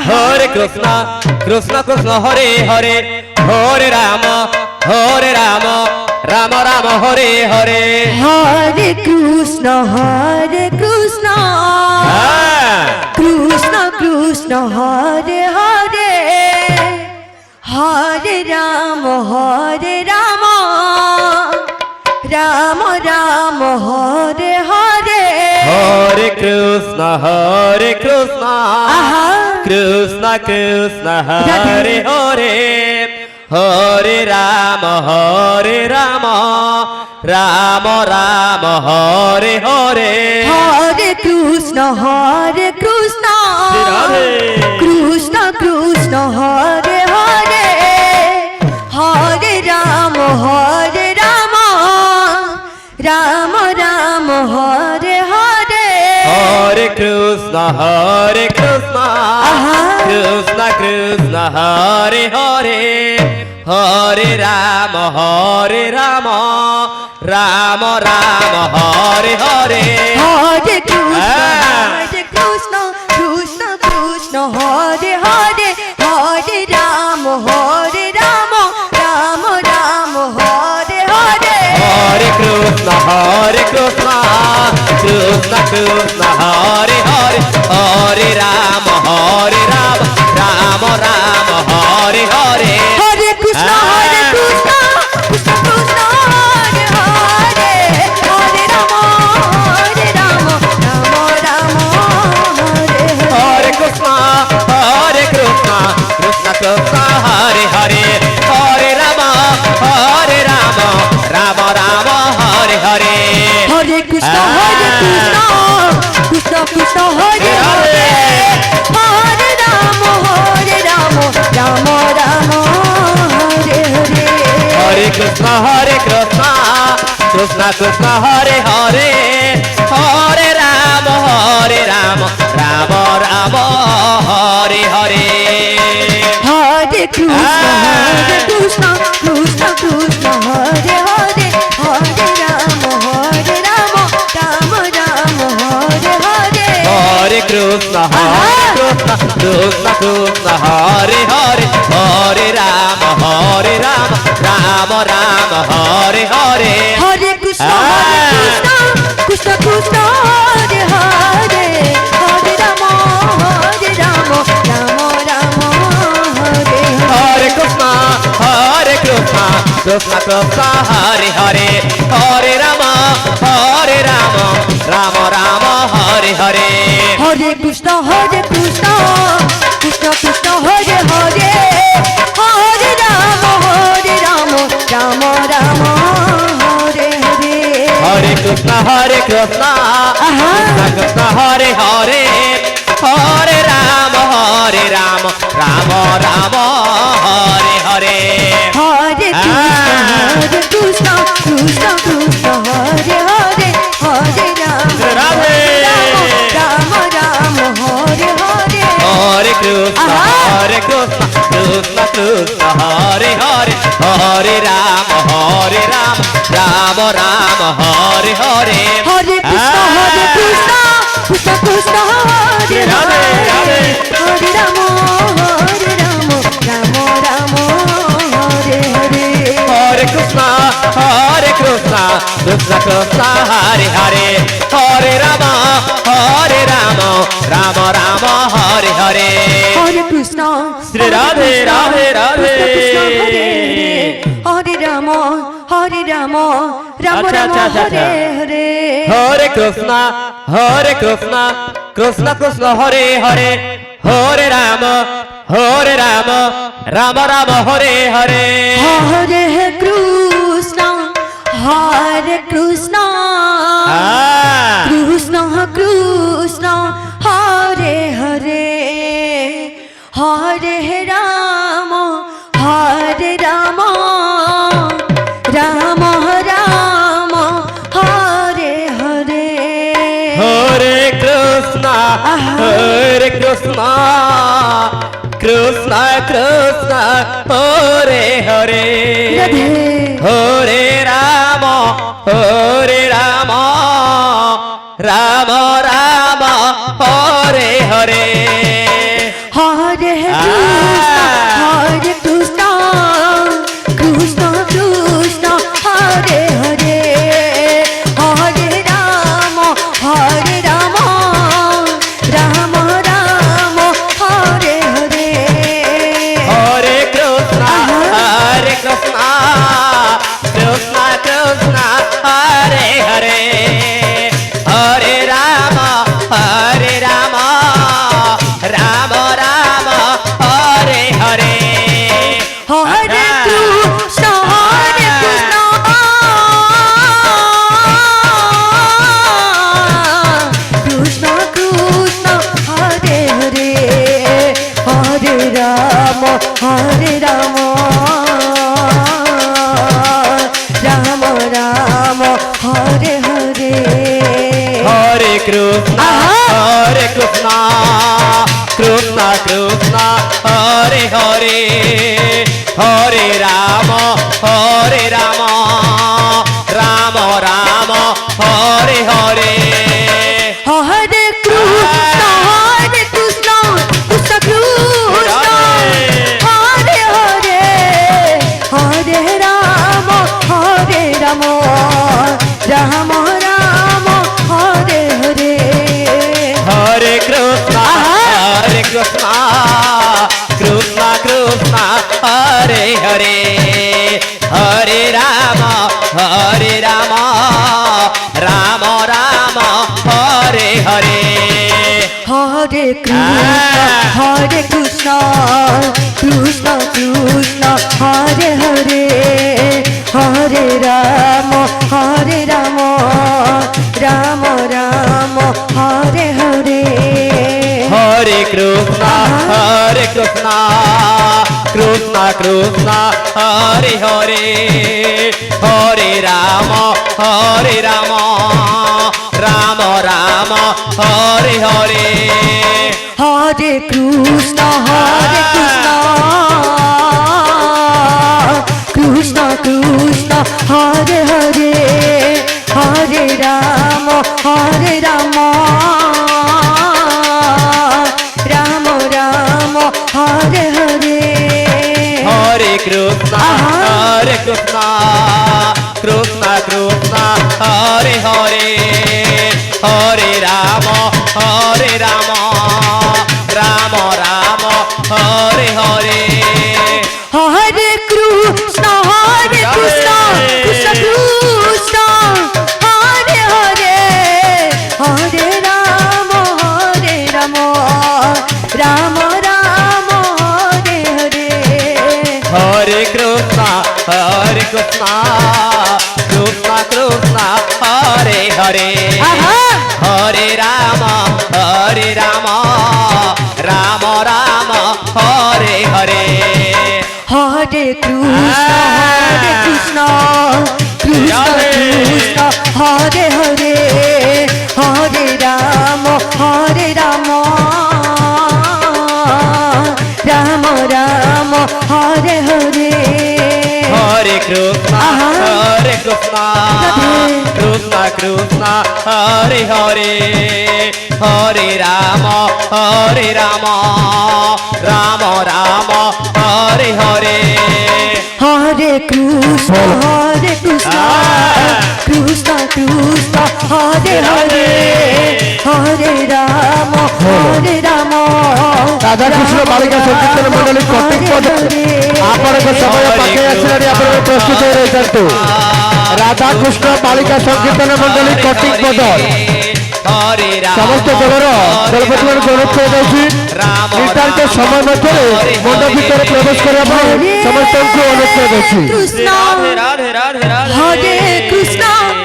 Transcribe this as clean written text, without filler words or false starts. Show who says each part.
Speaker 1: Hare Krishna, Krishna Krishna Hare Hare, Hare Rama, Rama Rama Hare Hare.
Speaker 2: Hare Krishna, Krishna Krishna Hare Hare, Hare Rama, Rama Rama Hare Hare.
Speaker 1: Hare Krishna, Krishna Krishna Hare Hare, Hare Rama, Rama Rama Hare Hare.
Speaker 2: Hare Krishna, Krishna Krishna Hare Hare, Hare Rama, Rama Rama Hare Hare.
Speaker 1: Hare Krishna, Krishna Krishna Hare Hare, Hare Rama, Rama Rama Hare Hare.
Speaker 2: Hare Krishna, Krishna Krishna Hare Hare, Hare Rama, Rama Rama Hare Hare.
Speaker 1: Hare Krishna, Krishna Krishna Hare Hare, Hare Rama, Rama Rama Hare Hare.
Speaker 2: Hare Krishna, Krishna Krishna Hare Hare, Hare Rama, Rama Rama Hare Hare.
Speaker 1: Hare Krishna, Krishna Krishna Hare Hare, Hare Rama, Rama Rama Hare Hare.
Speaker 2: Hare Krishna, Krishna Krishna Hare Hare, Hare Rama, Rama Rama Hare Hare.
Speaker 1: Hare Krishna, Krishna Krishna Hare Hare, Hare Rama, Rama Rama Hare Hare.
Speaker 2: Hare Krishna, Krishna Krishna Hare Hare, Hare Rama, Rama Rama Hare Hare.
Speaker 1: Hare Krishna, Krishna Krishna Hare Hare, Hare Rama, Rama Rama Hare Hare.
Speaker 2: Hare Krishna, Krishna Krishna Hare Hare, Hare Rama, Rama Rama Hare Hare.
Speaker 1: Hare Krishna, Krishna Krishna Hare Hare, Hare Rama, Rama Rama Hare Hare.
Speaker 2: Hare Krishna, Krishna Krishna Hare Hare, Hare Rama, Rama Rama Hare Hare.
Speaker 1: Hare Krishna, Krishna Krishna Hare Hare, Hare Rama, Rama Rama Hare Hare.
Speaker 2: Hare Krishna, Krishna Krishna Hare Hare, Hare Rama, Rama Rama Hare Hare.
Speaker 1: Hare Krishna, Krishna Krishna Hare Hare, Hare Rama, Rama Rama Hare Hare.
Speaker 2: Hare Krishna, Krishna Krishna Hare Hare, Hare Rama, Rama Rama Hare Hare.
Speaker 1: Hare Krishna, Krishna Krishna Hare Hare, Hare Rama, Rama Rama Hare Hare.
Speaker 2: Hare Krishna,
Speaker 1: Shri Radhe Radhe Radhe.
Speaker 2: Krishna Hare Hare, Hare Rama, Rama
Speaker 1: Acha,
Speaker 2: Rama
Speaker 1: acha, acha,
Speaker 2: Hare Hare.
Speaker 1: Hare Krishna, Krishna Krishna Hare Hare, Hare Rama, Rama Rama Hare Hare.
Speaker 2: Hare Krishna, Krishna Krishna Krishna Hare Hare, Hare Rama, Rama Rama Hare Hare.
Speaker 1: Hare Krishna, Krishna Krishna Hare Hare,
Speaker 2: Radhe.
Speaker 1: Hare Rama, Rama Rama Hare Hare. Krishna Hare Hare Hare Ram Ram Ram Hare Hare
Speaker 2: Hare Krishna Krishna Krishna Hare Hare Hare Ram Ram Ram Hare Hare
Speaker 1: Hare Krishna Krishna Krishna Hare Hare Hare Ram Ram Ram Hare Hare
Speaker 2: Hare Krishna Krishna Krishna Hare Hare Hare Ram Ram Ram Hare Hare
Speaker 1: Hare Krishna Krishna Krishna Hare Hare Hare Ram Ram Ram Hare Hare
Speaker 2: Hare Krishna Krishna Krishna Hare Hare Hare Ram Ram Ram Hare Hare
Speaker 1: Hare Krishna Krishna Krishna Hare Hare Hare Ram Ram Ram Hare Hare
Speaker 2: Hare Krishna Krishna Krishna Hare Hare Hare Ram Ram Hare Hare
Speaker 1: Hare Krishna Krishna Hare Hare Hare Ram Ram Ram Hare Hare
Speaker 2: Hare Krishna Krishna Hare Hare Hare Ram Ram Ram Hare Hare
Speaker 1: Hare Krishna Krishna Hare Hare Hare Ram Ram Ram Hare Hare
Speaker 2: Hare Krishna Krishna Krishna Hare Hare Hare Ram
Speaker 3: Radha Krishna বালিকা সংকীর্তন মন্ডলী কর্তৃক আপনার সময় পাখে আসলে আপনার প্রস্তুত হয়ে রয়েছেন রাধা কৃষ্ণ বালিকা সংকীর্তন মন্ডলী কর্তৃক বদল সমস্ত দলের দলপতিদের অনুরোধ করে দিয়েছি নির্ধারিত সময় মধ্যে মণ্ডপ ভিতরে প্রবেশ করে সমস্ত অনুরোধ করে দিয়েছি
Speaker 2: কৃষ্ণ
Speaker 1: রাধে রাধে রাধে
Speaker 2: হরে কৃষ্ণ